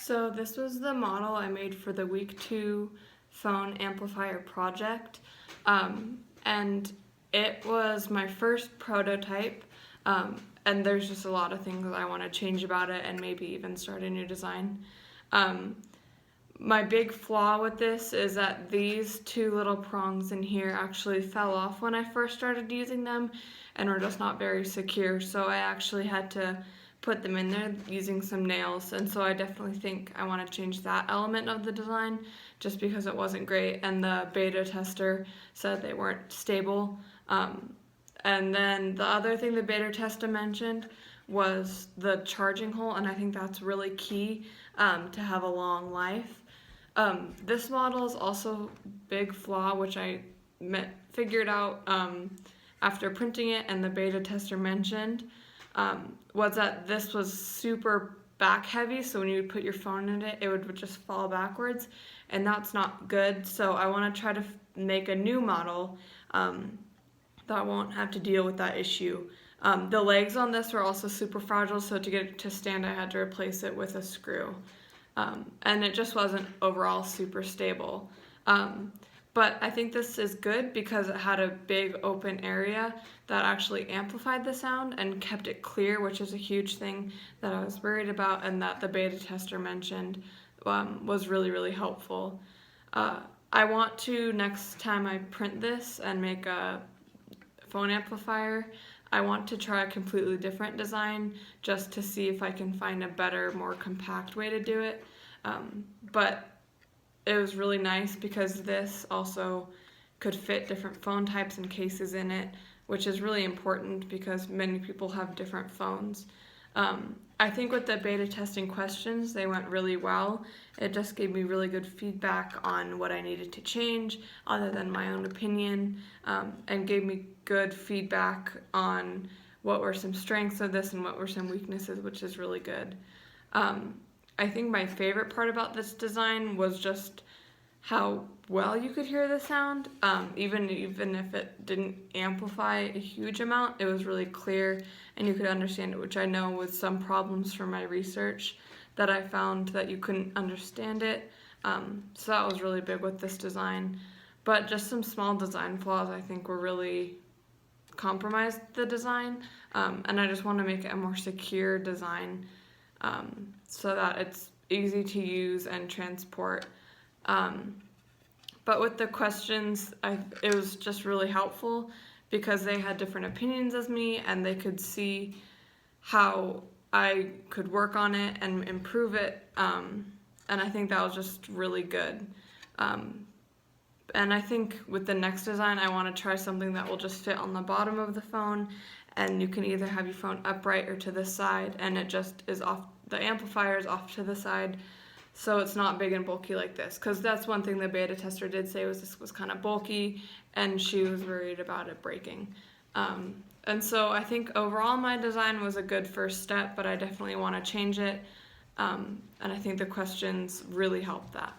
So this was the model I made for the week 2 phone amplifier project, and it was my first prototype, and there's just a lot of things that I want to change about it and maybe even start a new design. My big flaw with this is that these two little prongs in here actually fell off when I first started using them and were just not very secure, so I actually had to put them in there using some nails, and so I definitely think I want to change that element of the design just because it wasn't great and the beta tester said they weren't stable. And then the other thing the beta tester mentioned was the charging hole, and I think that's really key to have a long life. This model is also a big flaw, which I figured out after printing it and the beta tester mentioned, was that this was super back heavy, so when you would put your phone in it, it would just fall backwards, and that's not good. So I want to try to make a new model that won't have to deal with that issue. The legs on this were also super fragile, so to get it to stand, I had to replace it with a screw. And it just wasn't overall super stable. But I think this is good because it had a big open area that actually amplified the sound and kept it clear, which is a huge thing that I was worried about and that the beta tester mentioned was really, really helpful. I want to, next time I print this and make a phone amplifier, I want to try a completely different design just to see if I can find a better, more compact way to do it. But it was really nice because this also could fit different phone types and cases in it, which is really important because many people have different phones. I think with the beta testing questions, they went really well. It just gave me really good feedback on what I needed to change other than my own opinion, and gave me good feedback on what were some strengths of this and what were some weaknesses, which is really good. I think my favorite part about this design was just how well you could hear the sound. Even if it didn't amplify a huge amount, it was really clear and you could understand it, which I know with some problems from my research that I found that you couldn't understand it. So that was really big with this design. But just some small design flaws I think were really compromised the design, and I just want to make it a more secure design so that it's easy to use and transport. But with the questions, it was just really helpful because they had different opinions as me and they could see how I could work on it and improve it, and I think that was just really good. And I think with the next design, I want to try something that will just fit on the bottom of the phone, and you can either have your phone upright or to the side, and it just is off, the amplifier is off to the side, so it's not big and bulky like this, because that's one thing the beta tester did say was this was kind of bulky, and she was worried about it breaking. And so I think overall my design was a good first step, but I definitely want to change it, and I think the questions really helped that.